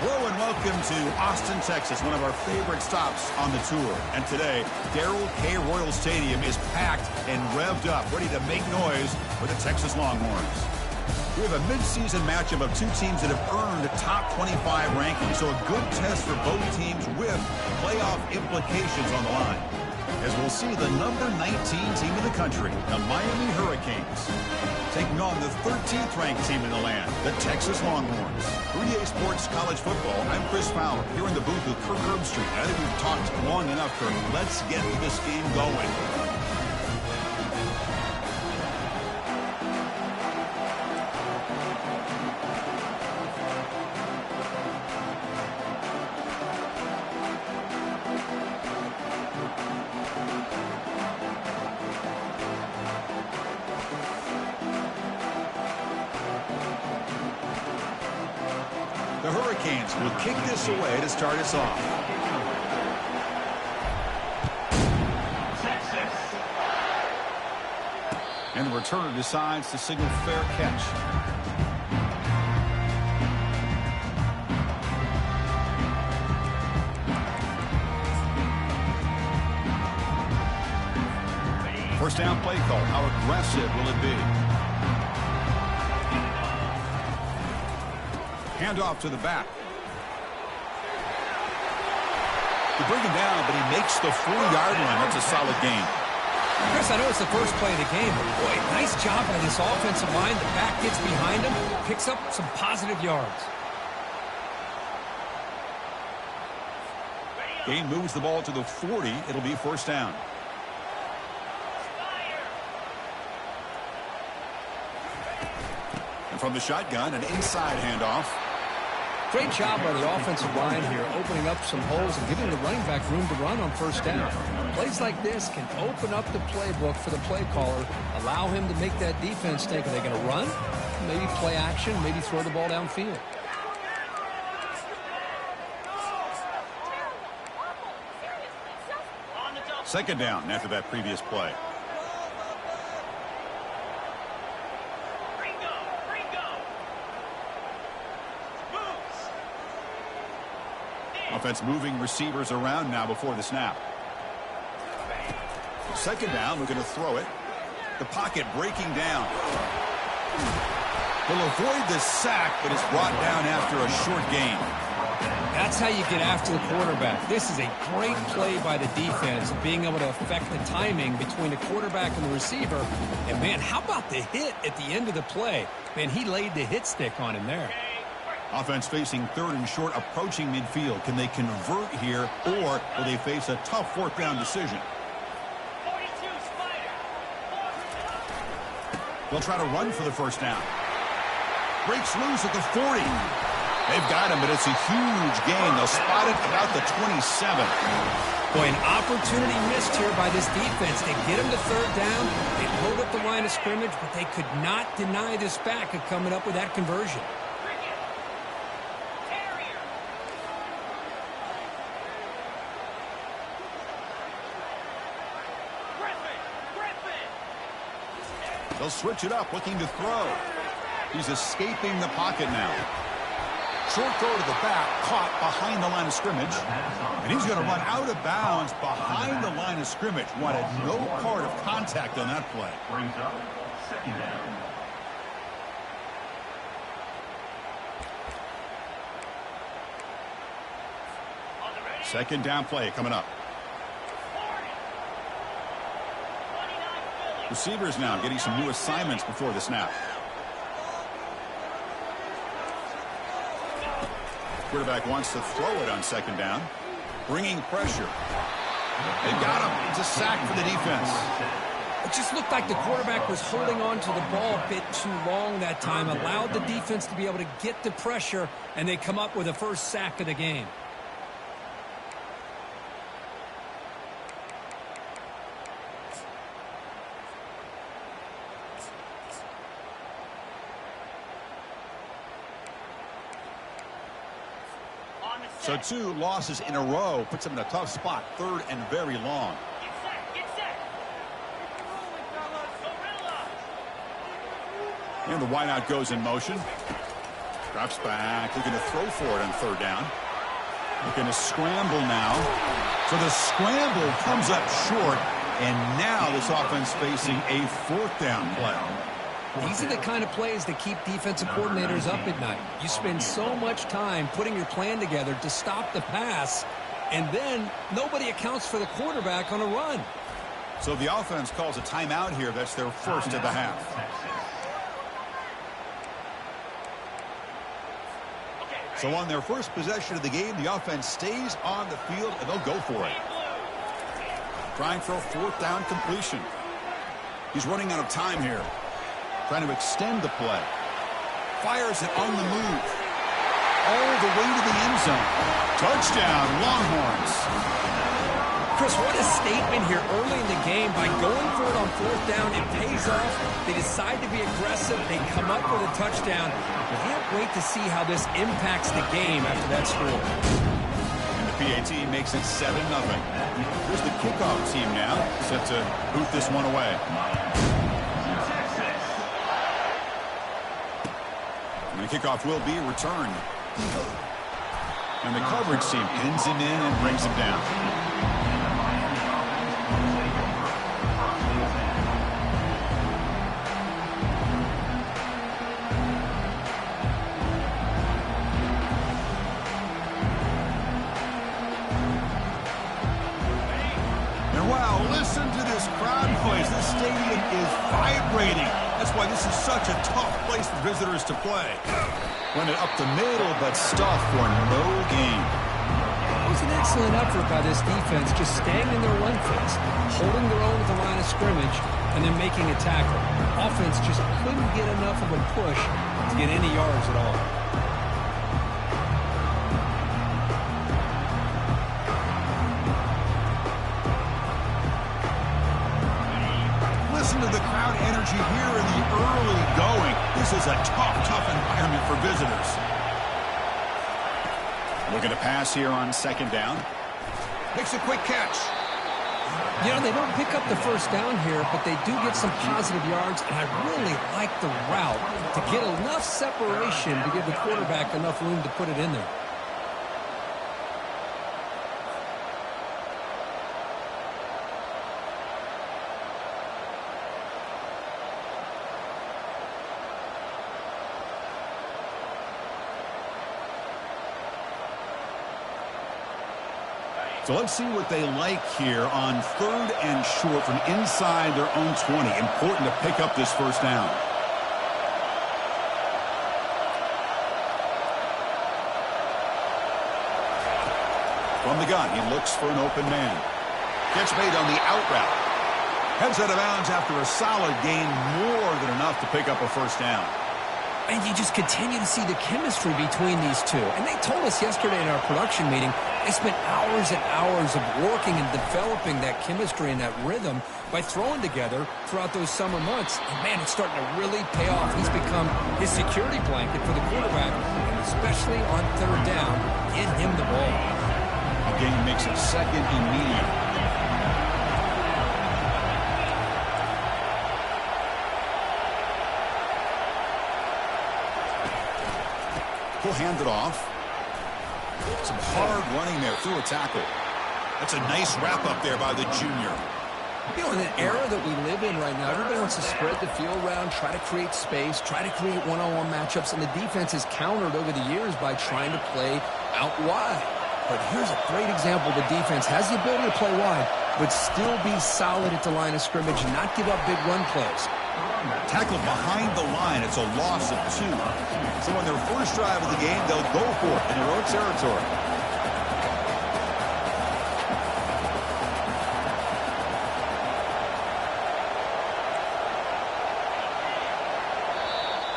Hello and welcome to Austin, Texas, one of our favorite stops on the tour. And today, Darrell K. Royal Stadium is packed and revved up, ready to make noise for the Texas Longhorns. We have a midseason matchup of two teams that have earned top 25 rankings, so a good test for both teams with playoff implications on the line. As we'll see the number 19 team in the country, the Miami Hurricanes, taking on the 13th ranked team in the land, the Texas Longhorns. For EA Sports College Football, I'm Chris Fowler, here in the booth with Kirk Herbstreit. I think we've talked long enough, Kirk. Let's get this game going. The Hurricanes will kick this away to start us off. And the returner decides to signal fair catch. First down play call. How aggressive will it be? Handoff to the back. They bring him down, but he makes the 4-yard line. That's a solid gain. Chris, I know it's the first play of the game, but boy, nice job by this offensive line. The back gets behind him, picks up some positive yards. Gain moves the ball to the 40. It'll be first down. And from the shotgun, an inside handoff. Great job by the offensive line here, opening up some holes and giving the running back room to run on first down. Plays like this can open up the playbook for the play caller, allow him to make that defense think, are they going to run? Maybe play action, maybe throw the ball downfield. Second down after that previous play. Offense moving receivers around now before the snap. Second down, we're going to throw it. The pocket breaking down. They'll avoid the sack, but it's brought down after a short gain. That's how you get after the quarterback. This is a great play by the defense, being able to affect the timing between the quarterback and the receiver. And, man, how about the hit at the end of the play? Man, he laid the hit stick on him there. Offense facing third and short, approaching midfield. Can they convert here, or will they face a tough fourth down decision? They'll try to run for the first down. Breaks loose at the 40. They've got him, but it's a huge gain. They'll spot it about the 27. Boy, an opportunity missed here by this defense. They get him to third down. They hold up the line of scrimmage, but they could not deny this back of coming up with that conversion. They'll switch it up, looking to throw. He's escaping the pocket now. Short throw to the back, caught behind the line of scrimmage. And he's going to run out of bounds behind the line of scrimmage. Wanted no part of contact on that play. Brings up second down. Second down play coming up. Receivers now getting some new assignments before the snap. Quarterback wants to throw it on second down. Bringing pressure. They've got him. It's a sack for the defense. It just looked like the quarterback was holding on to the ball a bit too long that time. Allowed the defense to be able to get the pressure, and they come up with the first sack of the game. So 2 losses in a row puts them in a tough spot. Third and very long. And the wideout goes in motion. Drops back, looking to throw for it on third down. Looking to scramble now. So the scramble comes up short, and now this offense facing a fourth down play. These are the kind of plays that keep defensive coordinators up at night. You spend so much time putting your plan together to stop the pass, and then nobody accounts for the quarterback on a run. So the offense calls a timeout here. That's their first of the half. So on their first possession of the game, the offense stays on the field, and they'll go for it. Trying for a fourth down completion. He's running out of time here. Trying to extend the play. Fires it on the move. All the way to the end zone. Touchdown, Longhorns. Chris, what a statement here early in the game. By going for it on fourth down, it pays off. They decide to be aggressive. They come up with a touchdown. Can't wait to see how this impacts the game after that score. And the PAT makes it 7-0. Here's the kickoff team now, set to boot this one away. And the kickoff will be returned. And the coverage team pins him in and brings him down. Listen to this crowd noise. This stadium is vibrating. That's why this is such a tough place for visitors to play. Run it up the middle, but stuff for no gain. It was an excellent effort by this defense, just staying in their run phase, holding their own at the line of scrimmage, and then making a tackle. Offense just couldn't get enough of a push to get any yards at all. Listen to the crowd energy here in the early going. This is a tough environment for visitors. Looking to pass here on second down. Makes a quick catch. You know, they don't pick up the first down here, but they do get some positive yards, and I really like the route to get enough separation to give the quarterback enough room to put it in there. So let's see what they like here on third and short from inside their own 20. Important to pick up this first down. From the gun, he looks for an open man. Catch made on the out route. Heads out of bounds after a solid gain, more than enough to pick up a first down. And you just continue to see the chemistry between these two. And they told us yesterday in our production meeting, they spent hours and hours of working and developing that chemistry and that rhythm by throwing together throughout those summer months. And, man, it's starting to really pay off. He's become his security blanket for the quarterback, and especially on third down, get him the ball. The game makes it second and medium. He'll hand it off. Some hard running there through a tackle. That's a nice wrap up there by the junior. You know, in an era that we live in right now, everybody wants to spread the field around, try to create space, try to create one-on-one matchups, and the defense has countered over the years by trying to play out wide. But here's a great example. The defense has the ability to play wide, but still be solid at the line of scrimmage and not give up big run plays. Tackled behind the line. It's a loss of 2. So on their first drive of the game, they'll go for it in their own territory.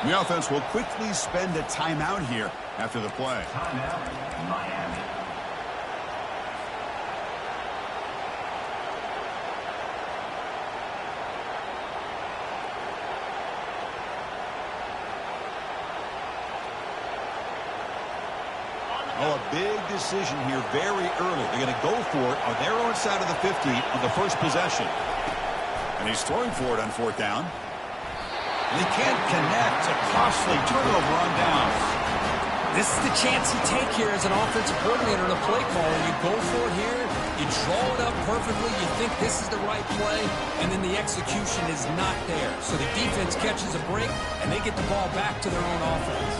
The offense will quickly spend a timeout here after the play. Timeout, Miami. Oh, a big decision here very early. They're going to go for it on their own side of the 50 on the first possession. And he's throwing for it on fourth down. And he can't connect. A costly turnover on downs. This is the chance you take here as an offensive coordinator and a play caller. You go for it here. You draw it up perfectly. You think this is the right play, and then the execution is not there. So the defense catches a break, and they get the ball back to their own offense.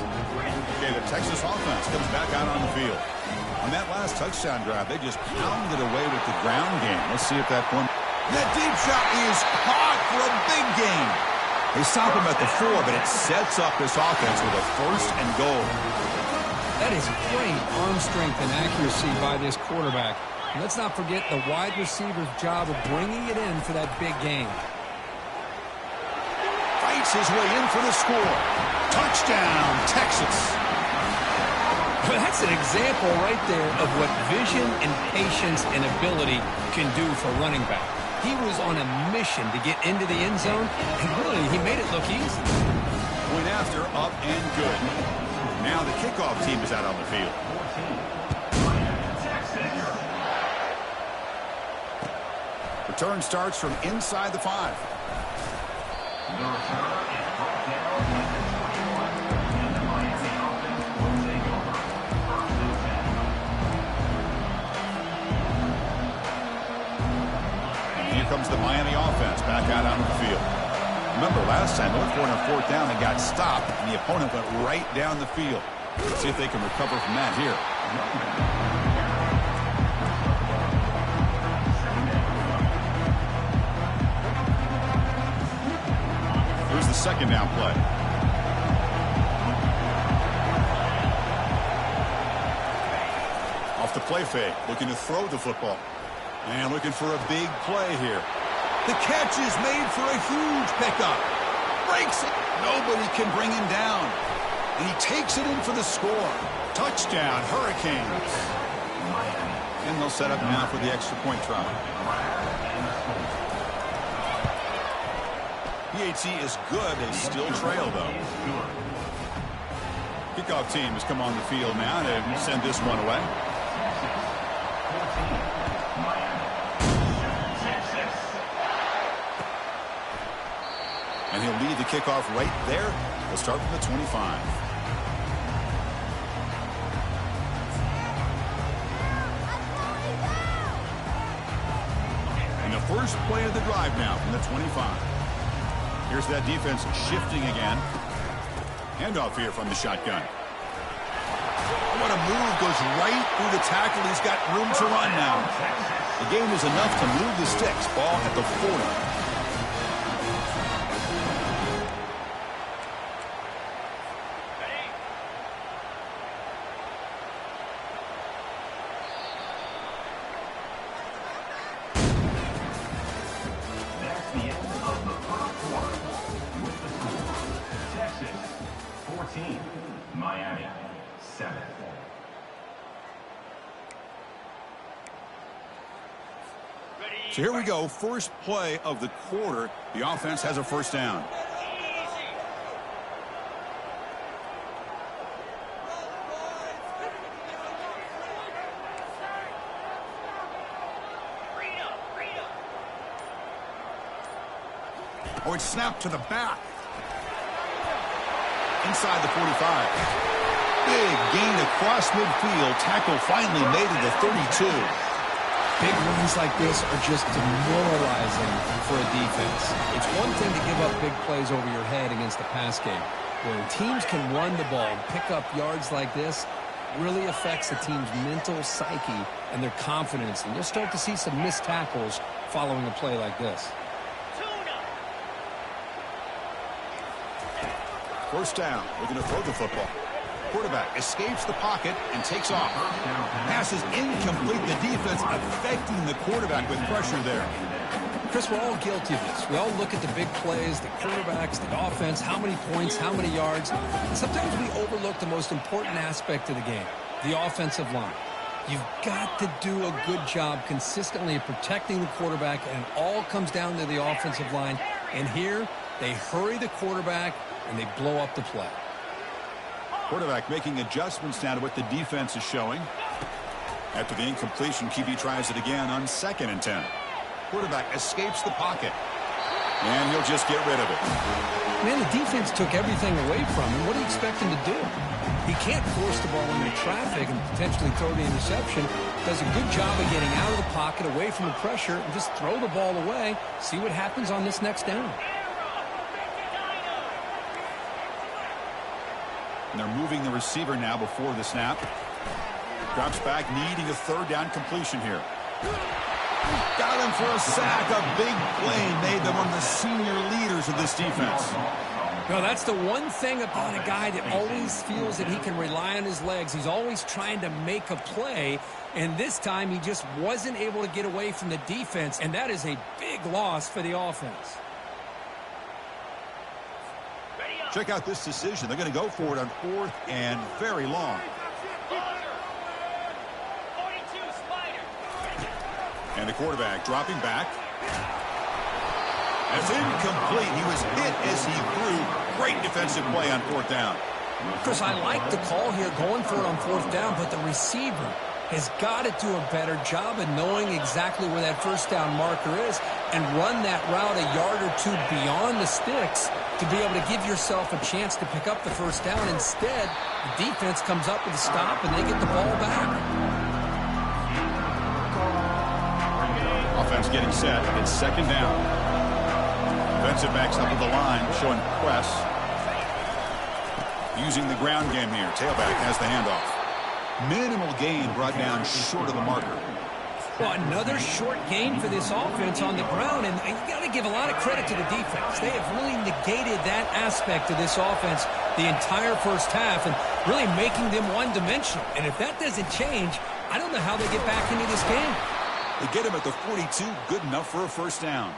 Okay, the Texas offense comes back out on the field. On that last touchdown drive, they just pounded away with the ground game. Let's see if that point... That deep shot is caught for a big gain. They stop him at the 4, but it sets up this offense with a 1st and goal. That is great arm strength and accuracy by this quarterback. And let's not forget the wide receiver's job of bringing it in for that big gain. Fights his way in for the score. Touchdown, Texas. Well, that's an example right there of what vision and patience and ability can do for running back. He was on a mission to get into the end zone, and really, he made it look easy. Point after, up and good. Now the kickoff team is out on the field. Return starts from inside the 5. Here comes the Miami offense back out onto the field. Remember, last time they went for it on 4th down and got stopped, and the opponent went right down the field. Let's see if they can recover from that here. Here's the 2nd down play. Off the play fake, looking to throw the football. And looking for a big play here. The catch is made for a huge pickup. Breaks it. Nobody can bring him down. And he takes it in for the score. Touchdown, Hurricanes. And they'll set up now for the extra point try. PHC is good. They still trail, though. Kickoff team has come on the field now to send this one away. And he'll lead the kickoff right there. We'll start from the 25. And the first play of the drive now from the 25. Here's that defense shifting again. Handoff here from the shotgun. What a move, goes right through the tackle. He's got room to run now. The game is enough to move the sticks. Ball at the 40. Miami 7. So here we go. First play of the quarter. The offense has a 1st down. Oh, it's snapped to the back. Inside the 45. Big gain across midfield. Tackle finally made to the 32. Big runs like this are just demoralizing for a defense. It's one thing to give up big plays over your head against the pass game. When teams can run the ball and pick up yards like this, it really affects the team's mental psyche and their confidence. And you'll start to see some missed tackles following a play like this. 1st down. Looking to throw the football. Quarterback escapes the pocket and takes off. Pass is incomplete. The defense affecting the quarterback with pressure there. Chris, we're all guilty of this. We all look at the big plays, the quarterbacks, the offense, how many points, how many yards. And sometimes we overlook the most important aspect of the game, the offensive line. You've got to do a good job consistently of protecting the quarterback, and it all comes down to the offensive line. And here, they hurry the quarterback, and they blow up the play. Quarterback making adjustments now to what the defense is showing. After the incompletion, QB tries it again on 2nd and 10. Quarterback escapes the pocket. And he'll just get rid of it. Man, the defense took everything away from him. What do you expect him to do? He can't force the ball into traffic and potentially throw the interception. Does a good job of getting out of the pocket, away from the pressure, and just throw the ball away. See what happens on this next down. And they're moving the receiver now before the snap. Drops back, needing a third down completion here. Got him for a sack. A big play made them one of the senior leaders of this defense. No, that's the one thing about a guy that always feels that he can rely on his legs. He's always trying to make a play, and this time he just wasn't able to get away from the defense, and that is a big loss for the offense. Check out this decision. They're going to go for it on 4th and very long. And the quarterback dropping back. It's incomplete. He was hit as he threw. Great defensive play on 4th down. Chris, I like the call here going for it on 4th down, but the receiver has got to do a better job of knowing exactly where that first down marker is and run that route a yard or two beyond the sticks to be able to give yourself a chance to pick up the first down. Instead, the defense comes up with a stop and they get the ball back. Offense getting set. It's 2nd down. Defensive backs up at the line, showing press. Using the ground game here. Tailback has the handoff. Minimal gain brought down short of the marker. Well, another short gain for this offense on the ground, and you got to give a lot of credit to the defense. They have really negated that aspect of this offense the entire first half and really making them one-dimensional. And if that doesn't change, I don't know how they get back into this game. They get him at the 42, good enough for a first down.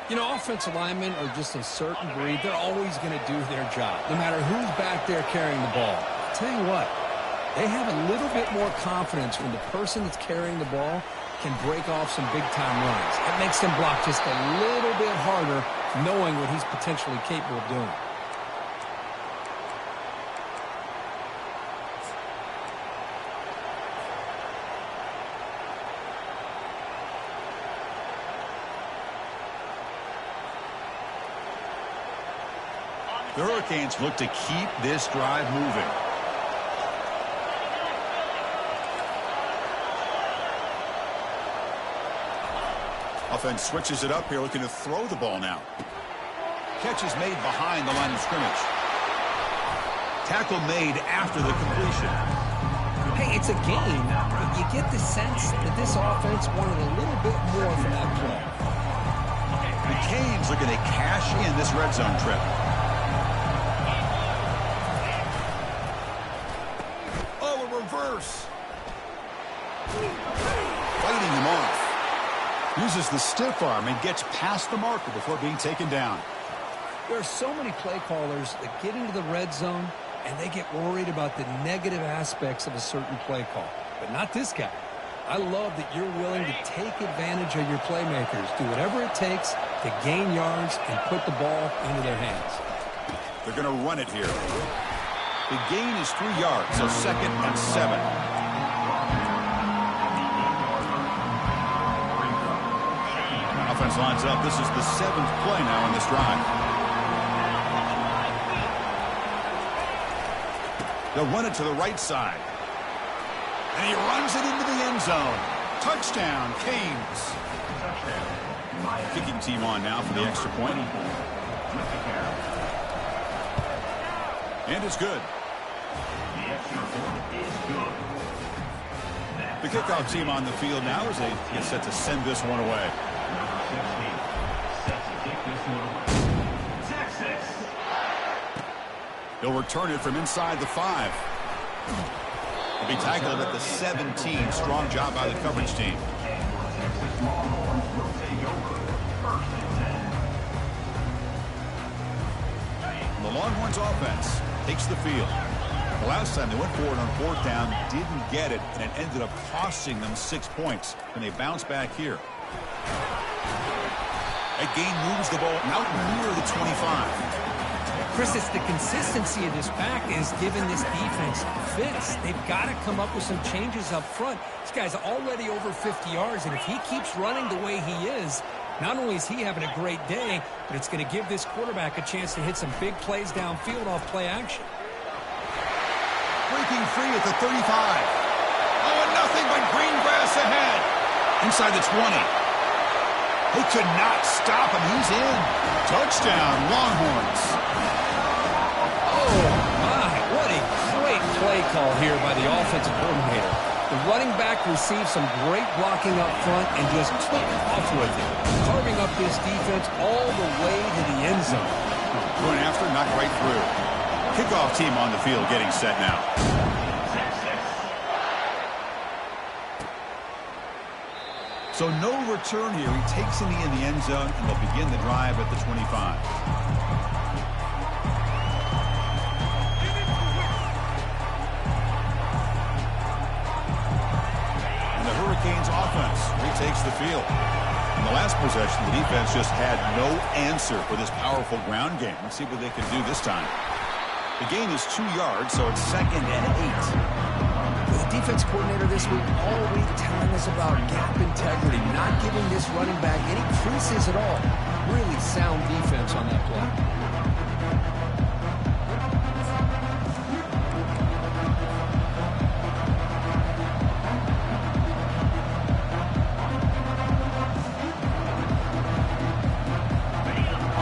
You know, offensive linemen are just a certain breed. They're always going to do their job, no matter who's back there carrying the ball. I'll tell you what, they have a little bit more confidence when the person that's carrying the ball can break off some big-time runs. It makes them block just a little bit harder, knowing what he's potentially capable of doing. The Hurricanes look to keep this drive moving. Offense switches it up here, looking to throw the ball now. Catch is made behind the line of scrimmage. Tackle made after the completion. Hey, it's a game, but you get the sense that this offense wanted a little bit more from that play. The Canes looking to cash in this red zone trip. Oh, a reverse. Fighting him off. Uses the stiff arm and gets past the marker before being taken down. There are so many play callers that get into the red zone and they get worried about the negative aspects of a certain play call. But not this guy. I love that you're willing to take advantage of your playmakers, do whatever it takes to gain yards and put the ball into their hands. They're going to run it here. The gain is 3 yards, so 2nd and 7. Offense lines up. This is the 7th play now on this drive. They'll run it to the right side. And he runs it into the end zone. Touchdown, Canes. Kicking team on now for the extra point. And it's good. The kickoff team on the field now as they get set to send this one away. He'll return it from inside the 5. He'll be tackled at the 17. Strong job by the coverage team. The Longhorns offense takes the field. The last time they went for it on 4th down, didn't get it, and it ended up costing them 6 points. And they bounce back here. That gain moves the ball out near the 25. Chris, it's the consistency of this back is giving this defense fits. They've got to come up with some changes up front. This guy's already over 50 yards, and if he keeps running the way he is, Not only is he having a great day, but it's going to give this quarterback a chance to hit some big plays downfield off play action. Breaking free at the 35. Oh, and nothing but green grass ahead. Inside the 20. They could not stop him. He's in. Touchdown, Longhorns. Oh, my. What a great play call here by the offensive coordinator. The running back received some great blocking up front and just took off with it, carving up this defense all the way to the end zone. Going after, knocked right through. Kickoff team on the field getting set now. So no return here. He takes it in the end zone, and they'll begin the drive at the 25. And the Hurricanes offense retakes the field. In the last possession, the defense just had no answer for this powerful ground game. Let's see what they can do this time. The gain is 2 yards, so it's 2nd and 8. The defense coordinator this week all week telling us about gap integrity, not giving this running back any creases at all. Really sound defense on that play.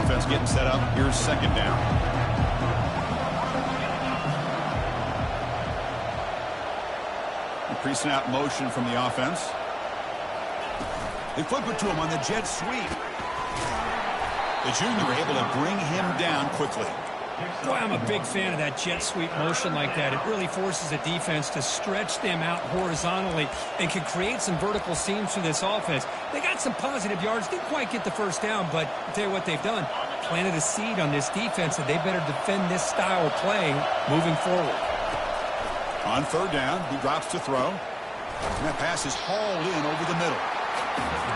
Offense getting set up. Here's 2nd down. Pre-snap motion from the offense. They flip it to him on the jet sweep. The junior able to bring him down quickly. Boy, I'm a big fan of that jet sweep motion like that. It really forces a defense to stretch them out horizontally and can create some vertical seams through this offense. They got some positive yards. Didn't quite get the first down, but I'll tell you what they've done. Planted a seed on this defense that they better defend this style of play moving forward. On 3rd down, he drops to throw. And that pass is hauled in over the middle.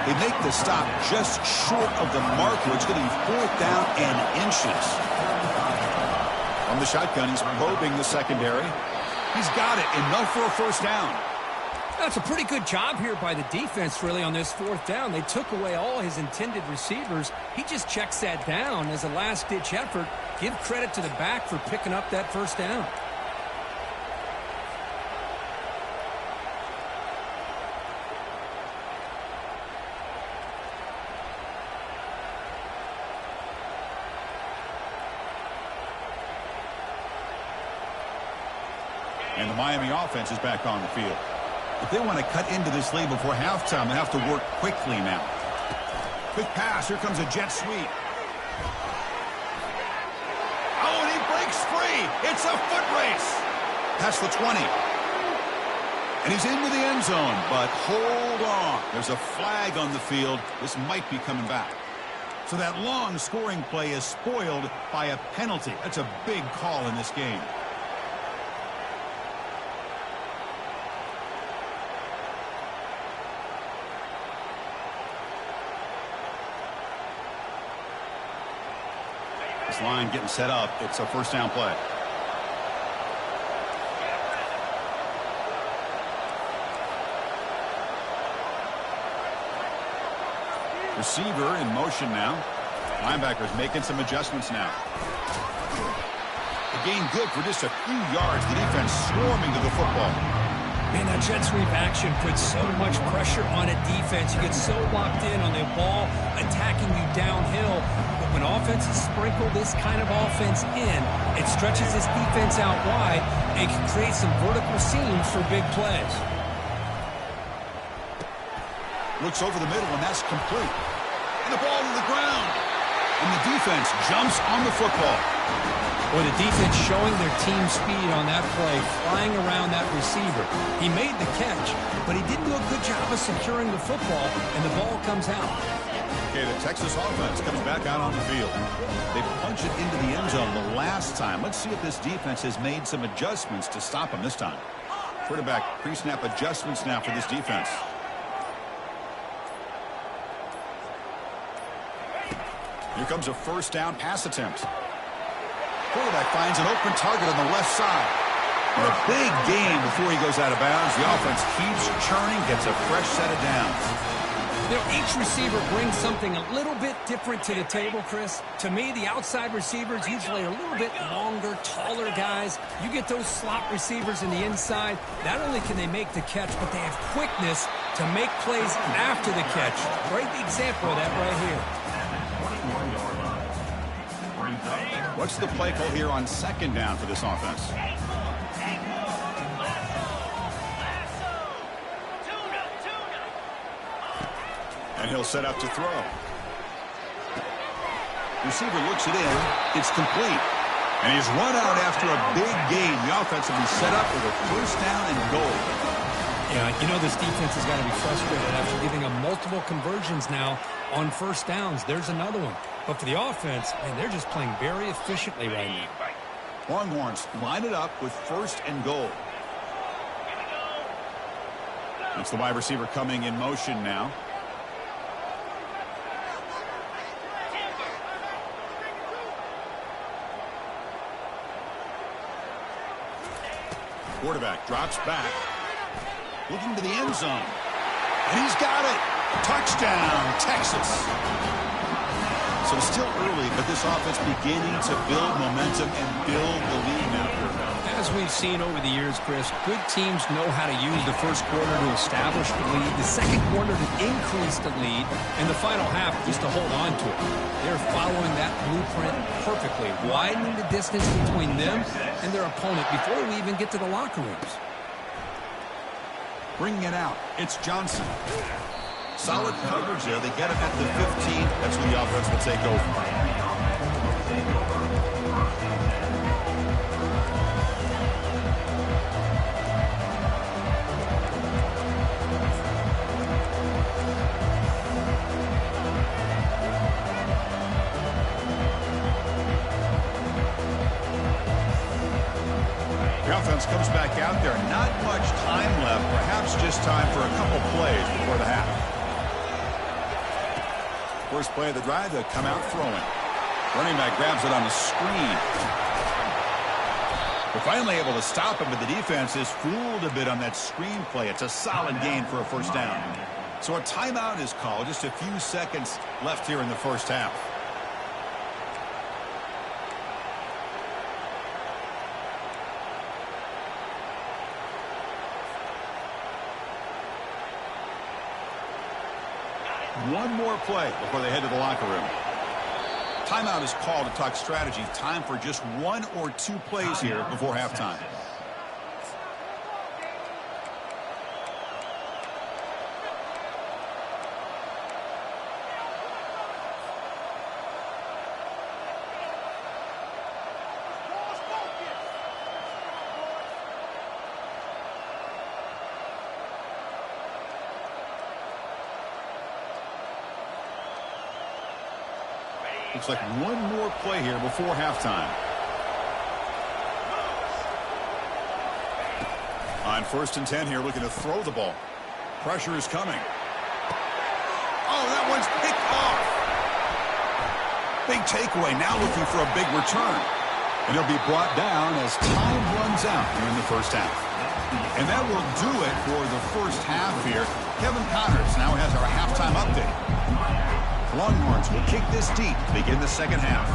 They make the stop just short of the marker. It's going to be 4th down and inches. From the shotgun, he's probing the secondary. He's got it. Enough for a 1st down. That's a pretty good job here by the defense, really, on this 4th down. They took away all his intended receivers. He just checks that down as a last-ditch effort. Give credit to the back for picking up that 1st down. And the Miami offense is back on the field. If they want to cut into this lead before halftime, they have to work quickly now. Quick pass. Here comes a jet sweep. Oh, and he breaks free. It's a foot race. Past the 20. And he's into the end zone, but hold on. There's a flag on the field. This might be coming back. So that long scoring play is spoiled by a penalty. That's a big call in this game. This line getting set up. It's a 1st down play. Receiver in motion now. Linebackers making some adjustments now. The gain good for just a few yards. The defense swarming to the football. Man, that jet sweep action puts so much pressure on a defense. You get so locked in on the ball attacking you downhill. But when offenses sprinkle this kind of offense in, it stretches this defense out wide and can create some vertical seams for big plays. Looks over the middle, and that's complete. And the ball to the ground. And the defense jumps on the football. Boy, the defense showing their team speed on that play, flying around that receiver. He made the catch, but he didn't do a good job of securing the football, and the ball comes out. Okay, the Texas offense comes back out on the field. They punch it into the end zone the last time. Let's see if this defense has made some adjustments to stop him this time. Quarterback pre-snap adjustments now for this defense. Here comes a 1st down pass attempt. Quarterback finds an open target on the left side. And a big gain before he goes out of bounds. The offense keeps churning, gets a fresh set of downs. You know, each receiver brings something a little bit different to the table, Chris. To me, the outside receivers usually a little bit longer, taller guys. You get those slot receivers in the inside, not only can they make the catch, but they have quickness to make plays after the catch. Great example of that right here. What's the play call here on second down for this offense? And he'll set up to throw. Receiver looks it in. It's complete. And he's run out after a big gain. The offense will be set up with a first down and goal. Yeah, you know this defense has got to be frustrated after giving them multiple conversions now on first downs. There's another one. But for the offense, man, they're just playing very efficiently right now. Longhorns line it up with first and goal. It's the wide receiver coming in motion now. Quarterback drops back, looking to the end zone. And he's got it. Touchdown, Texas. So it's still early, but this offense beginning to build momentum and build the lead now. As we've seen over the years, Chris, good teams know how to use the first quarter to establish the lead, the second quarter to increase the lead, and the final half just to hold on to it. They're following that blueprint perfectly, widening the distance between them and their opponent before we even get to the locker rooms. Bringing it out, it's Johnson. Solid coverage there. They get it at the 15. That's where the offense will take over. The offense comes back out there. Not much time left. Perhaps just time for a couple plays before the half. First play of the drive, they'll come out throwing. Running back grabs it on the screen. They're finally able to him, but the defense is fooled a bit on that screen play. It's a solid gain for a first down. So a timeout is called. Just a few seconds left here in the first half. One more play before they head to the locker room. Timeout is called to talk strategy. Time for just one or two plays here before halftime. Looks like one more play here before halftime. On 1st and 10 here, looking to throw the ball. Pressure is coming. Oh, that one's picked off. Big takeaway, now looking for a big return. And he'll be brought down as time runs out here in the first half. And that will do it for the first half here. Kevin Connors now has our halftime update. Longhorns will kick this deep to begin the second half.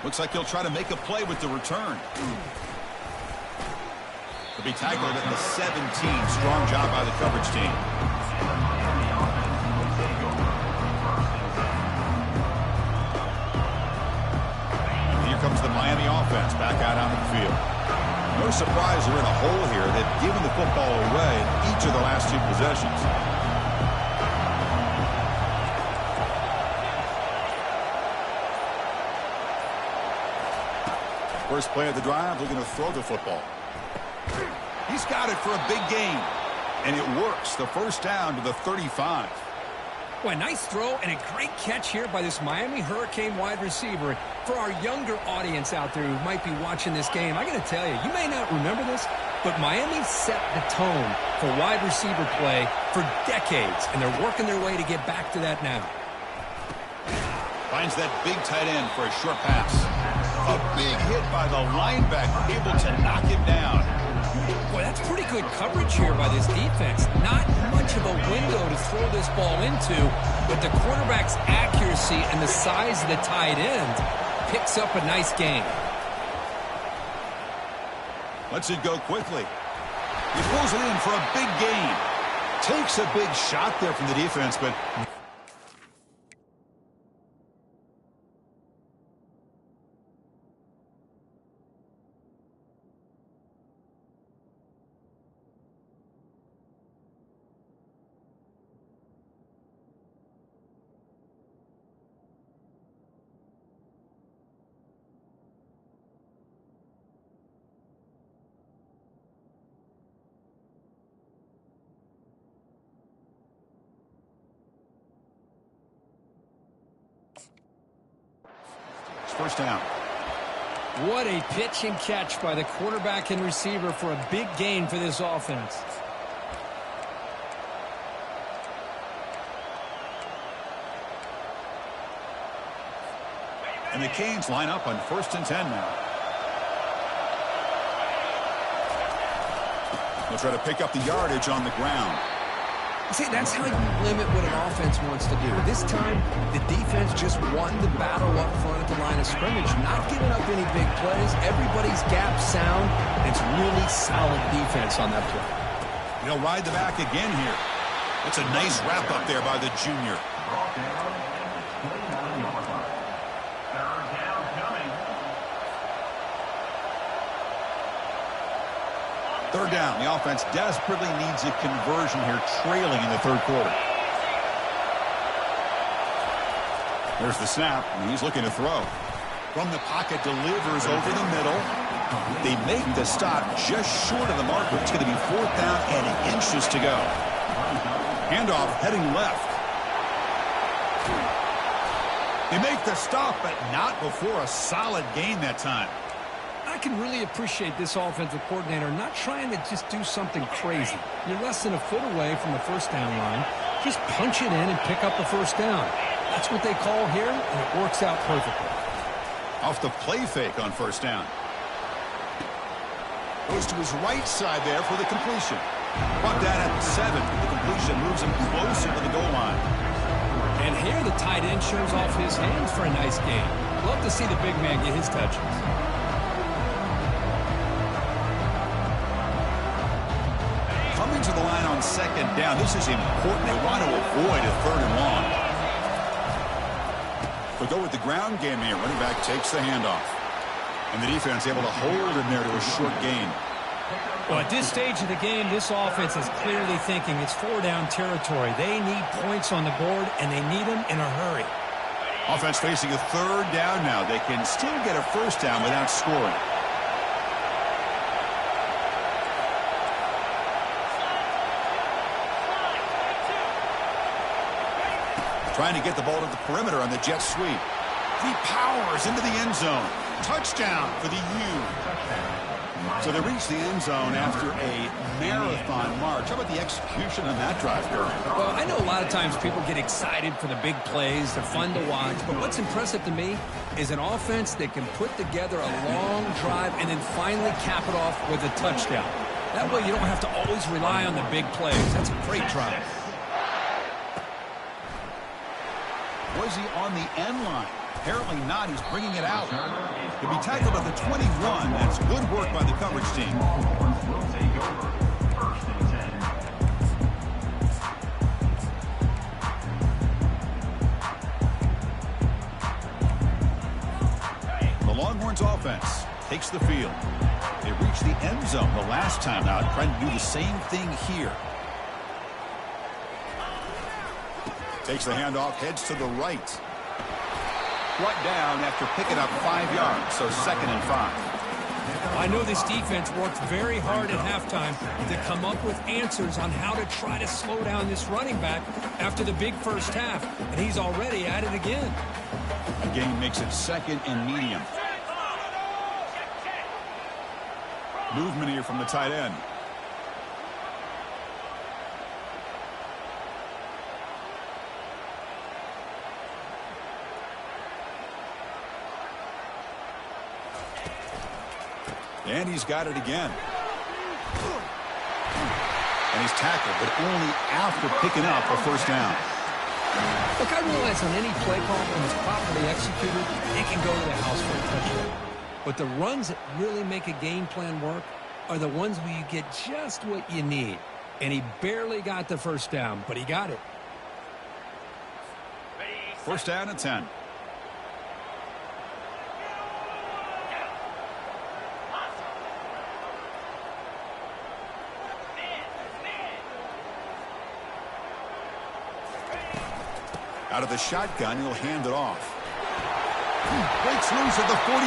Looks like he'll try to make a play with the return. He'll be tackled at the 17. Strong job by the coverage team. Comes the Miami offense back out on the field. No surprise they're in a hole here. They've given the football away in each of the last two possessions. First play of the drive, looking to throw the football. He's got it for a big gain. And it works. The first down to the 35. Well, a nice throw and a great catch here by this Miami Hurricane wide receiver. For our younger audience out there who might be watching this game, I got to tell you, you may not remember this, but Miami set the tone for wide receiver play for decades, and they're working their way to get back to that now. finds that big tight end for a short pass. A big hit by the linebacker, able to knock him down. Boy, that's pretty good coverage here by this defense. Not much of a window to throw this ball into, but the quarterback's accuracy and the size of the tight end picks up a nice gain. Lets it go quickly. He pulls it in for a big gain. Takes a big shot there from the defense, but... First down. What a pitch and catch by the quarterback and receiver for a big gain for this offense. And the Canes line up on 1st and 10 now. They'll try to pick up the yardage on the ground. See, that's how you limit what an offense wants to do. This time, the defense just won the battle up front at the line of scrimmage, not giving up any big plays. Everybody's gap sound. It's really solid defense on that play. He'll ride the back again here. It's a nice wrap up there by the junior. Third down. The offense desperately needs a conversion here, trailing in the third quarter. There's the snap, and he's looking to throw. From the pocket, delivers over the middle. They make the stop just short of the marker. It's going to be 4th down and inches to go. Handoff heading left. They make the stop, but not before a solid gain that time. I can really appreciate this offensive coordinator not trying to just do something crazy. You're less than a foot away from the first down line. Just punch it in and pick up the first down. That's what they call here, and it works out perfectly. Off the play fake on first down. Goes to his right side there for the completion. Brought down at the 7. The completion moves him closer to the goal line. And here the tight end shows off his hands for a nice gain. Love to see the big man get his touches. Coming to the line on 2nd down. This is important. They want to avoid a 3rd and long. They'll go with the ground game here. Running back takes the handoff. And the defense able to hold him there to a short gain. Well, at this stage of the game, this offense is clearly thinking it's 4-down territory. They need points on the board, and they need them in a hurry. Offense facing a 3rd down now. They can still get a first down without scoring. Trying to get the ball to the perimeter on the jet sweep. He powers into the end zone. Touchdown for the U. So they reach the end zone after a marathon march. How about the execution on that drive, Kirk? Well, I know a lot of times people get excited for the big plays. They're fun to watch. But what's impressive to me is an offense that can put together a long drive and then finally cap it off with a touchdown. That way you don't have to always rely on the big plays. That's a great drive. Was he on the end line? Apparently not. He's bringing it out. He'll be tackled at the 21. That's good work by the coverage team. Will take over. 1st and 10. The Longhorns offense takes the field. They reached the end zone the last time out, trying to do the same thing here. Takes the handoff, heads to the right. Brought down after picking up 5 yards, so 2nd and 5. I know this defense worked very hard at halftime to come up with answers on how to try to slow down this running back after the big first half, and he's already at it again. The game makes it 2nd and medium. Movement here from the tight end. And he's got it again. And he's tackled, but only after picking up a first down. Look, I realize on any play call, when it's properly executed, it can go to the house for a touchdown. But the runs that really make a game plan work are the ones where you get just what you need. And he barely got the first down, but he got it. First down and 10. Out of the shotgun, he'll hand it off. Breaks loose at the 45.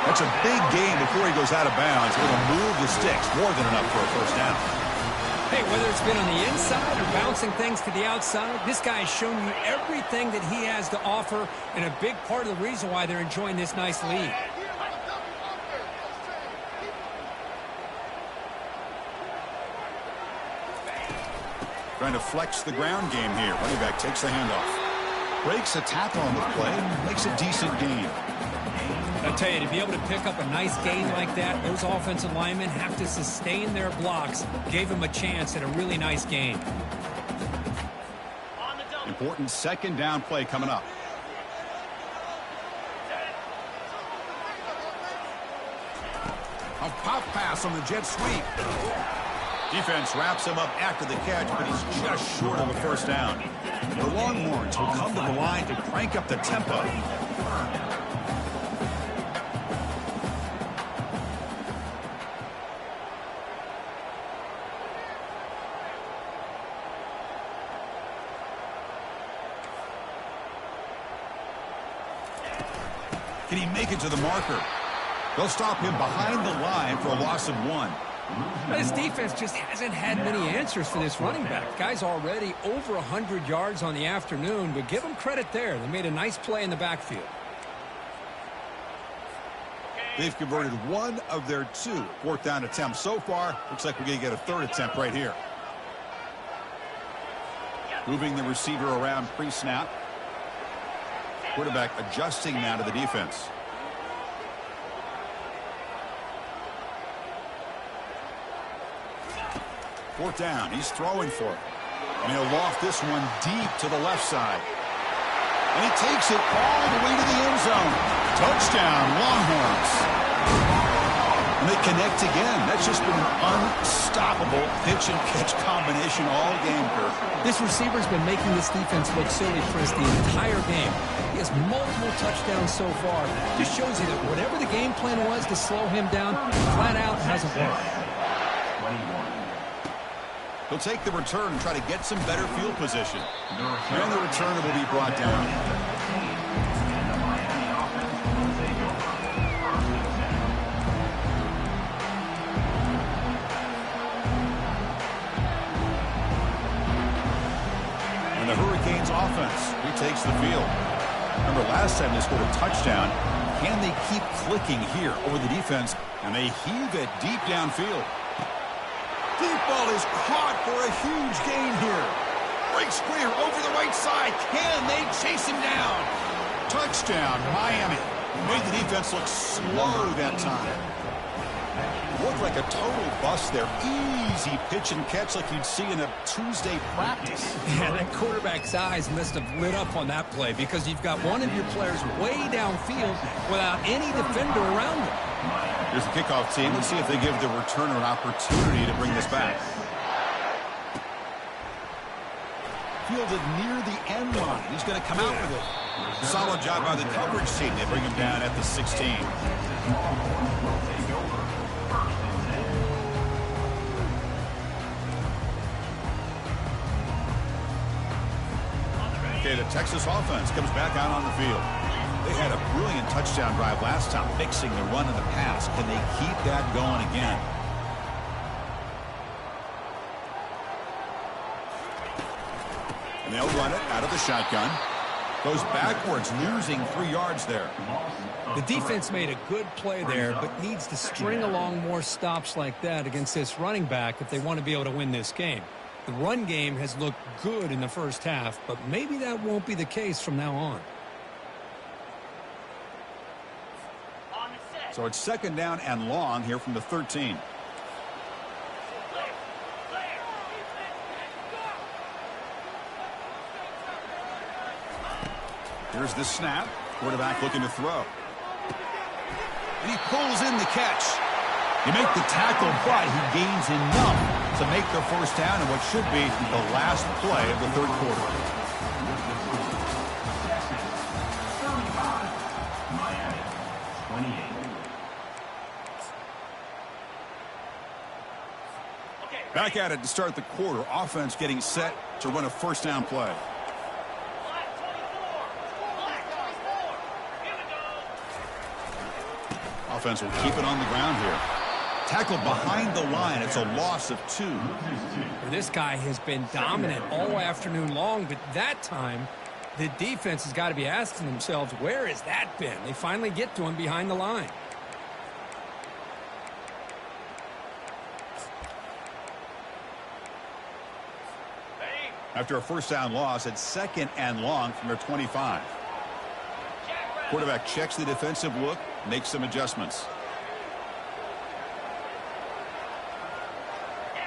That's a big gain before he goes out of bounds. It'll move the sticks, more than enough for a first down. Hey, whether it's been on the inside or bouncing things to the outside, this guy has shown you everything that he has to offer, and a big part of the reason why they're enjoying this nice lead. Trying to flex the ground game here. Running back takes the handoff. Breaks a tackle on the play. Makes a decent gain. I tell you, to be able to pick up a nice gain like that, those offensive linemen have to sustain their blocks. Gave him a chance at a really nice gain. Important second down play coming up. A pop pass on the jet sweep. Defense wraps him up after the catch, but he's just short of a first down. The Longhorns will come to the line to crank up the tempo. Can he make it to the marker? They'll stop him behind the line for a loss of 1. This defense just hasn't had many answers for this running back. Guy's already over 100 yards on the afternoon, but give them credit there. They made a nice play in the backfield. They've converted 1 of their 2 fourth down attempts so far. Looks like we're going to get a third attempt right here. Moving the receiver around pre-snap. Quarterback adjusting now to the defense. Fourth down. He's throwing for it. And he'll loft this one deep to the left side. And he takes it all the way to the end zone. Touchdown, Longhorns. And they connect again. That's just been an unstoppable pitch and catch combination all game, Kirk. This receiver's been making this defense look silly, Chris, the entire game. He has multiple touchdowns so far. Just shows you that whatever the game plan was to slow him down, flat out hasn't worked. He'll take the return and try to get some better field position. And the returner will be brought down. And the Hurricanes offense retakes the field. Remember last time they scored a touchdown. Can they keep clicking here over the defense? And they heave it deep downfield. Deep ball is caught for a huge gain here. Breaks clear over the right side. Can they chase him down? Touchdown, Miami. Made the defense look slow that time. Looked like a total bust there. Easy pitch and catch like you'd see in a Tuesday practice. Yeah, that quarterback's eyes must have lit up on that play because you've got one of your players way downfield without any defender around him. Here's the kickoff team. Let's see if they give the returner an opportunity to bring this back. Fielded near the end line. He's going to come out with it. Solid job by the coverage team. They bring him down at the 16. Okay, the Texas offense comes back out on the field. They had a brilliant touchdown drive last time, mixing the run and the pass. Can they keep that going again? And they'll run it out of the shotgun. Goes backwards, losing 3 yards there. The defense made a good play there, but needs to string along more stops like that against this running back if they want to be able to win this game. The run game has looked good in the first half, but maybe that won't be the case from now on. So it's second down and long here from the 13. Here's the snap. Quarterback looking to throw. And he pulls in the catch. You make the tackle, but he gains enough to make the first down in what should be the last play of the third quarter. Back at it to start the quarter. Offense getting set to run a first down play. Offense will keep it on the ground here. Tackled behind the line. It's a loss of 2. This guy has been dominant all afternoon long, but that time the defense has got to be asking themselves, where has that been? They finally get to him behind the line. After a first down loss, it's second and long from their 25. Quarterback checks the defensive look, makes some adjustments.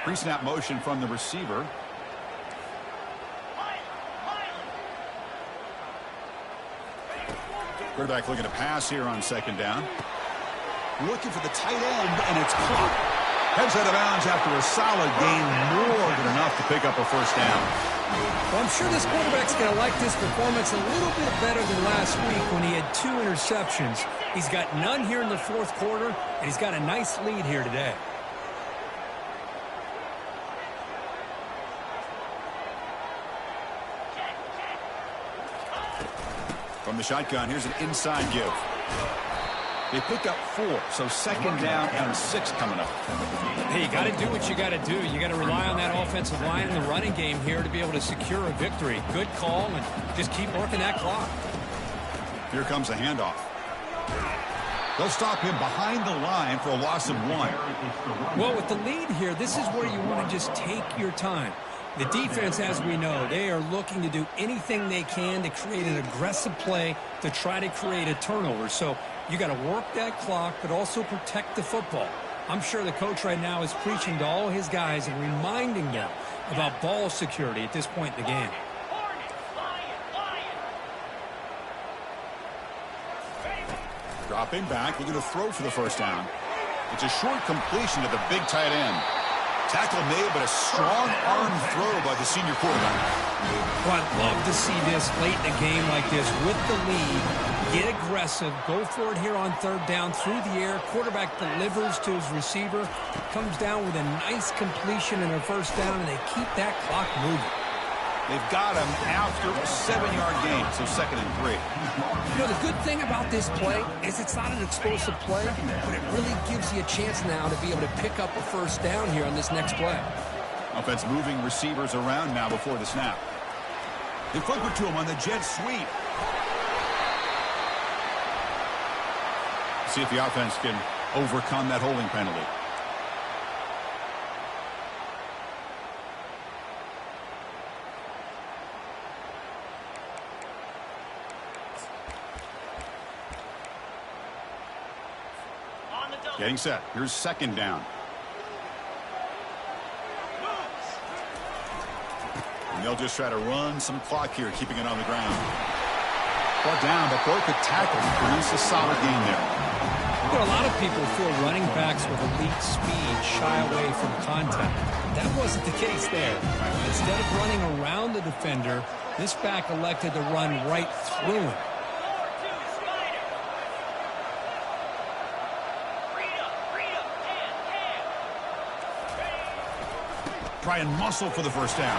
Pre-snap motion from the receiver. Quarterback looking to pass here on second down. Looking for the tight end, and it's caught. Heads out of bounds after a solid gain, more than enough to pick up a first down. Well, I'm sure this quarterback's going to like this performance a little bit better than last week when he had 2 interceptions. He's got none here in the fourth quarter, and he's got a nice lead here today. From the shotgun, here's an inside give. They pick up 4, so second down and 6 coming up. Hey, you got to do what you got to do. You got to rely on that offensive line in the running game here to be able to secure a victory. Good call, and just keep working that clock. Here comes a handoff. They'll stop him behind the line for a loss of 1. Well, with the lead here, this is where you want to just take your time. The defense, as we know, they are looking to do anything they can to create an aggressive play to try to create a turnover. So you got to work that clock, but also protect the football. I'm sure the coach right now is preaching to all his guys and reminding them about ball security at this point in the game. Dropping back, looking to throw for the first down. It's a short completion to the big tight end. Tackle made, but a strong arm throw by the senior quarterback. Well, I'd love to see this late in a game like this with the lead. Get aggressive. Go for it here on third down through the air. Quarterback delivers to his receiver. Comes down with a nice completion in their first down, and they keep that clock moving. They've got him after a 7-yard gain, so second and 3. You know, the good thing about this play is it's not an explosive play, but it really gives you a chance now to be able to pick up a first down here on this next play. Offense moving receivers around now before the snap. They flip it to him on the jet sweep. See if the offense can overcome that holding penalty. Getting set. Here's second down. And they'll just try to run some clock here, keeping it on the ground. Brought down, but broke the tackle. Produce a solid game there. You know, a lot of people feel running backs with elite speed shy away from contact. That wasn't the case there. Instead of running around the defender, this back elected to run right through him. Try and muscle for the first down.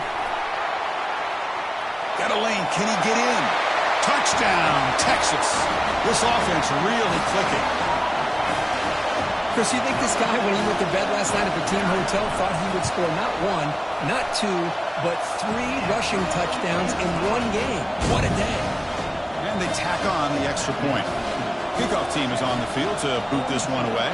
Got a lane. Can he get in? Touchdown, Texas. This offense really clicking. Chris, you think this guy, when he went to bed last night at the team hotel, thought he would score not 1, not 2, but 3 rushing touchdowns in one game? What a day. And they tack on the extra point. Kickoff team is on the field to boot this one away.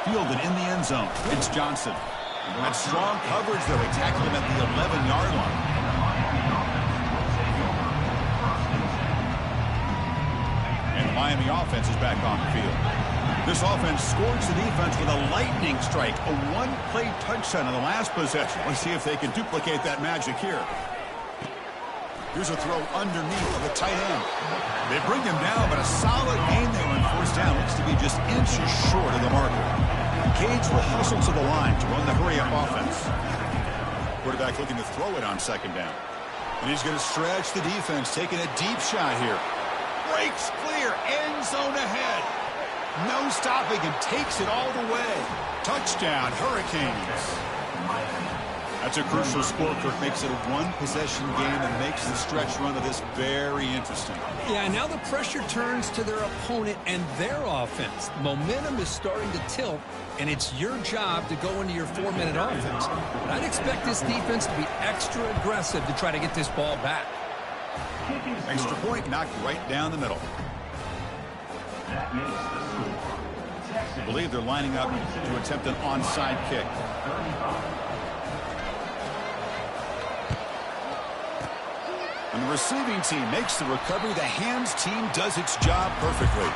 Fielded in the end zone. It's Johnson. That strong coverage, though. They tackled him at the 11-yard line. the Miami offense is back on the field. This offense scores the defense with a lightning strike, a one-play touchdown in the last possession. Let's see if they can duplicate that magic here. Here's a throw underneath of the tight end. They bring him down, but a solid gain there on first down. Looks to be just inches short of the marker. Cage will hustle to the line to run the hurry-up offense. Quarterback looking to throw it on second down. And he's going to stretch the defense, taking a deep shot here. Breaks clear, end zone ahead. No stopping him, takes it all the way. Touchdown, Hurricanes. That's a crucial score. Kirk makes it a one-possession game and makes the stretch run of this very interesting. Yeah, now the pressure turns to their opponent and their offense. Momentum is starting to tilt, and it's your job to go into your 4-minute offense. But I'd expect this defense to be extra aggressive to try to get this ball back. Extra point knocked right down the middle. That makes the score. I believe they're lining up to attempt an onside kick. When the receiving team makes the recovery, the hands team does its job perfectly.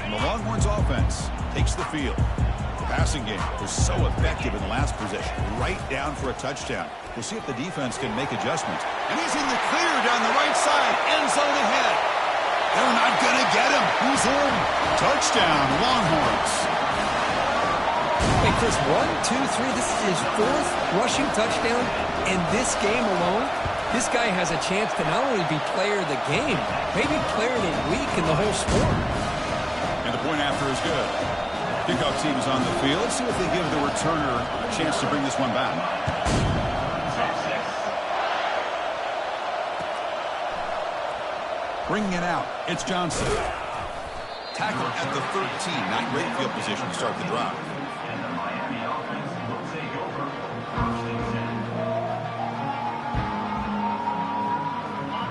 And the Longhorns offense takes the field. The passing game was so effective in the last possession, right down for a touchdown. We'll see if the defense can make adjustments. And he's in the clear down the right side, end zone ahead. They're not going to get him. He's in. Touchdown, Longhorns. Hey, Chris, 1, 2, 3, this is his 4th rushing touchdown in this game alone. This guy has a chance to not only be player of the game, maybe player of the week in the whole sport. And the point after is good. Kickoff team is on the field. Let's see if they give the returner a chance to bring this one back. Bringing it out, it's Johnson. Tackle at the 13, not great field position to start the drive. And the Miami offense will take over first and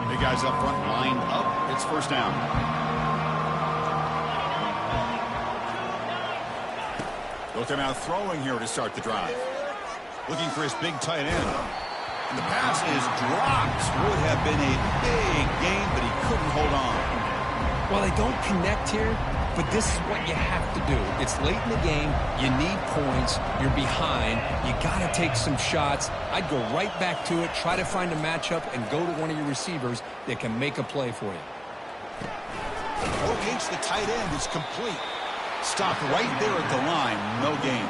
10. Big guys up front lined up. It's first down. They'll come out throwing here to start the drive. Looking for his big tight end. And the pass is dropped. Would have been a big gain, but he couldn't hold on. Well, they don't connect here, but this is what you have to do. It's late in the game. You need points. You're behind. You got to take some shots. I'd go right back to it, try to find a matchup, and go to one of your receivers that can make a play for you. OH, the tight end, is complete. Stopped right there at the line. No gain.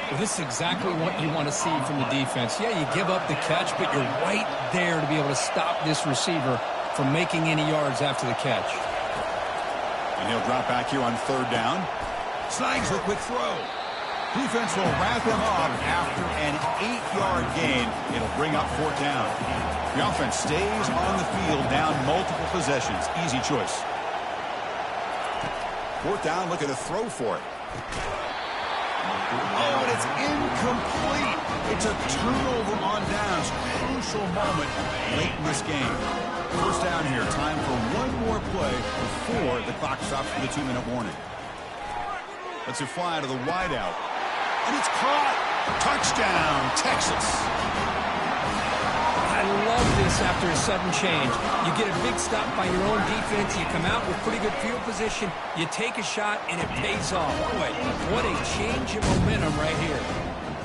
Well, this is exactly what you want to see from the defense. Yeah, you give up the catch, but you're right there to be able to stop this receiver from making any yards after the catch. And he'll drop back here on third down. Snags a quick throw. Defense will wrap him up after an 8-yard gain. It'll bring up fourth down. The offense stays on the field, down multiple possessions. Easy choice. Fourth down, looking to throw for it. Oh, and it's incomplete. It's a turnover on downs. Crucial moment late in this game. First down here. Time for one more play before the clock stops for the 2-minute warning. Lets it fly to the wideout. And it's caught. Touchdown, Texas. I love this after a sudden change. You get a big stop by your own defense. You come out with pretty good field position. You take a shot, and it pays off. Boy, what a change in momentum right here.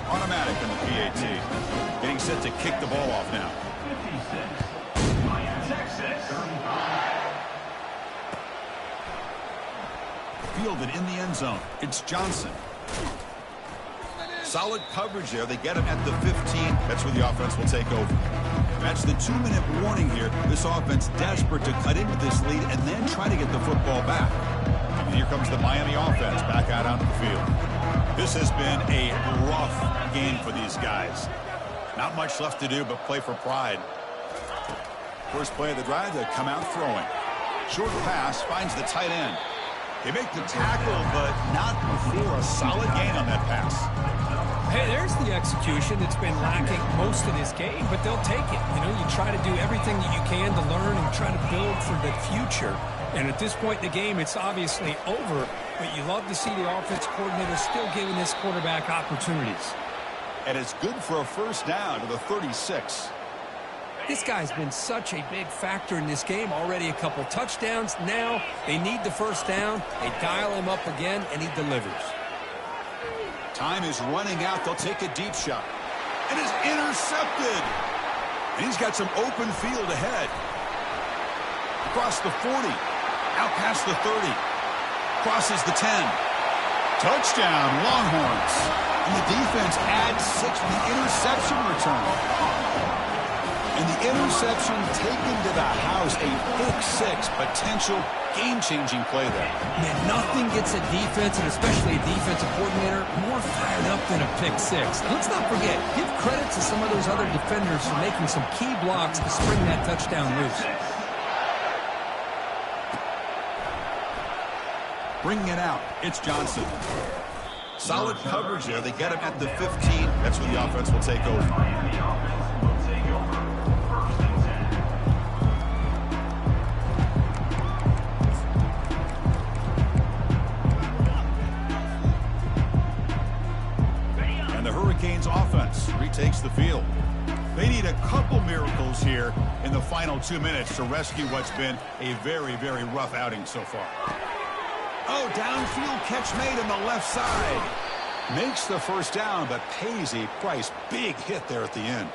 Automatic in the PAT. Getting set to kick the ball off now. 56. Miami, Texas. 35. Fielded in the end zone. It's Johnson. Solid coverage there. They get him at the 15. That's where the offense will take over. That's the 2-minute warning here. This offense desperate to cut into this lead and then try to get the football back. And here comes the Miami offense back out onto the field. This has been a rough game for these guys. Not much left to do but play for pride. First play of the drive, they come out throwing. Short pass finds the tight end. They make the tackle, but not before a solid gain on that pass. Hey, there's the execution that's been lacking most of this game, but they'll take it. You know, you try to do everything that you can to learn and try to build for the future. And at this point in the game, it's obviously over, but you love to see the offense coordinator still giving this quarterback opportunities. and it's good for a first down to the 36. This guy's been such a big factor in this game. Already a couple touchdowns. Now they need the first down. They dial him up again, and he delivers. Time is running out. They'll take a deep shot. And is intercepted. And he's got some open field ahead. Across the 40. Out past the 30. Crosses the 10. Touchdown, Longhorns. And the defense adds 6 to the interception return. And the interception taken to the house, a pick-6 potential game-changing play there. Man, nothing gets a defense, and especially a defensive coordinator, more fired up than a pick-6. And let's not forget, give credit to some of those other defenders for making some key blocks to spring that touchdown loose. Bringing it out, it's Johnson. Solid coverage there. They get him at the 15. That's where the offense will take over. Miami offense will take over. First and 10. And the Hurricanes offense retakes the field. They need a couple miracles here in the final 2 minutes to rescue what's been a very, very rough outing so far. Oh, downfield catch made on the left side. Makes the first down, but pays a price. Big hit there at the end.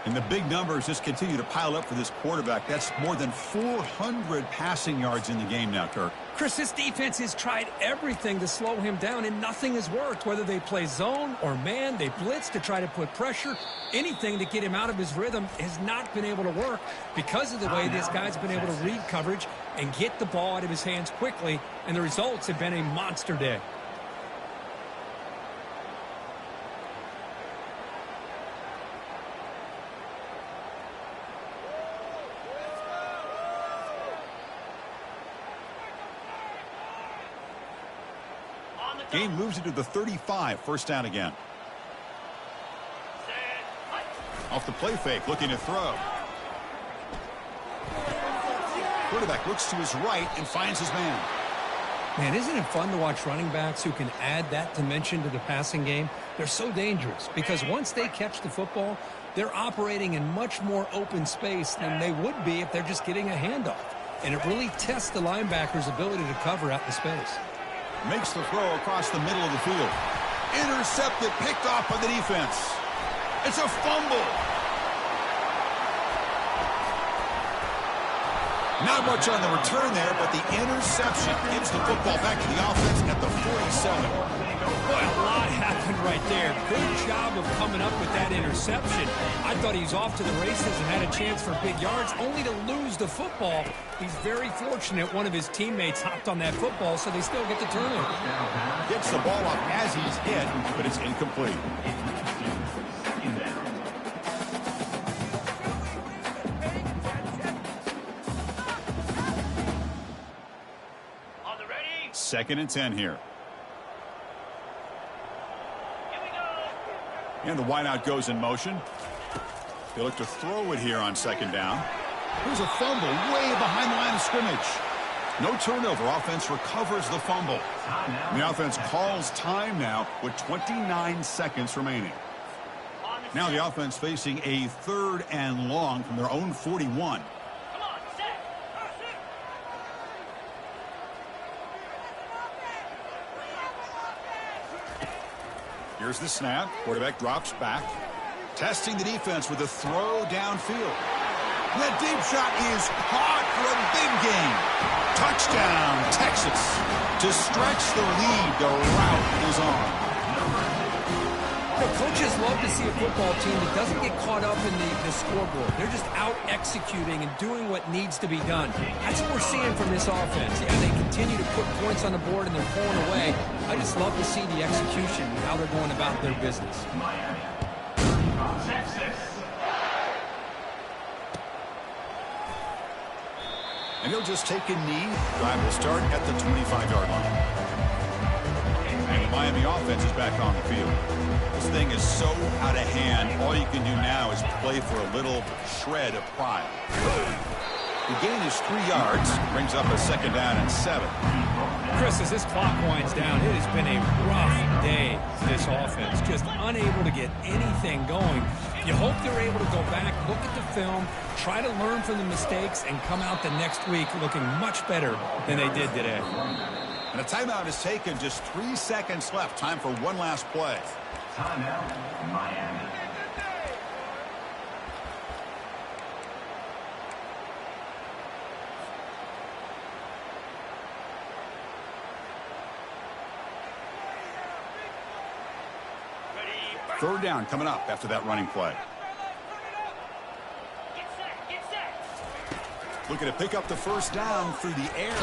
And the big numbers just continue to pile up for this quarterback. That's more than 400 passing yards in the game now, Kirk. Chris, this defense has tried everything to slow him down, and nothing has worked. Whether they play zone or man, they blitz to try to put pressure. Anything to get him out of his rhythm has not been able to work because of the way this guy's been able to read coverage and get the ball out of his hands quickly, and the results have been a monster day. Game moves into the 35, first down again. Off the play fake, looking to throw. Quarterback looks to his right and finds his man. Man, isn't it fun to watch running backs who can add that dimension to the passing game? They're so dangerous because once they catch the football, they're operating in much more open space than they would be if they're just getting a handoff. And it really tests the linebacker's ability to cover out the space. Makes the throw across the middle of the field. Intercepted, picked off by the defense. It's a fumble. Not much on the return there, but the interception gives the football back to the offense at the 47. Boy, a lot happened right there. Good job of coming up with that interception. I thought he was off to the races and had a chance for big yards, only to lose the football. He's very fortunate one of his teammates hopped on that football, so they still get the turnover. Gets the ball off as he's hit, but it's incomplete. Second and 10 here. And the wideout goes in motion. They look to throw it here on second down. There's a fumble way behind the line of scrimmage. No turnover. Offense recovers the fumble. And the offense calls time now with 29 seconds remaining. Now the offense facing a 3rd and long from their own 41. Here's the snap. Quarterback drops back. Testing the defense with a throw downfield. And that deep shot is caught for a big gain. Touchdown, Texas. To stretch the lead, the route is on. The coaches love to see a football team that doesn't get caught up in the scoreboard. They're just out executing and doing what needs to be done. That's what we're seeing from this offense. Yeah, they continue to put points on the board and they're pulling away. I just love to see the execution and how they're going about their business. And he'll just take a knee. Drive will start at the 25-yard line. And the Miami offense is back on the field. This thing is so out of hand. All you can do now is play for a little shred of pride. The gain is 3 yards. Brings up a 2nd down and 7. Chris, as this clock winds down, it has been a rough day for this offense. Just unable to get anything going. You hope they're able to go back, look at the film, try to learn from the mistakes, and come out the next week looking much better than they did today. And a timeout is taken. Just 3 seconds left. Time for one last play. Timeout, Miami. Third down coming up after that running play. Looking to pick up the first down through the air.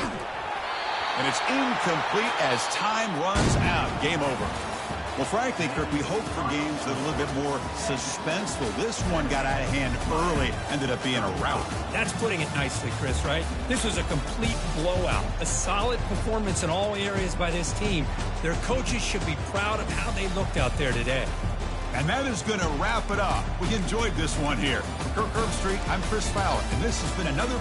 And it's incomplete as time runs out. Game over. Well, frankly, Kirk, we hope for games that are a little bit more suspenseful. This one got out of hand early, ended up being a rout. That's putting it nicely, Chris, right? This was a complete blowout. A solid performance in all areas by this team. Their coaches should be proud of how they looked out there today. And that is going to wrap it up. We enjoyed this one here. Kirk Herbstreit, I'm Chris Fowler, and this has been another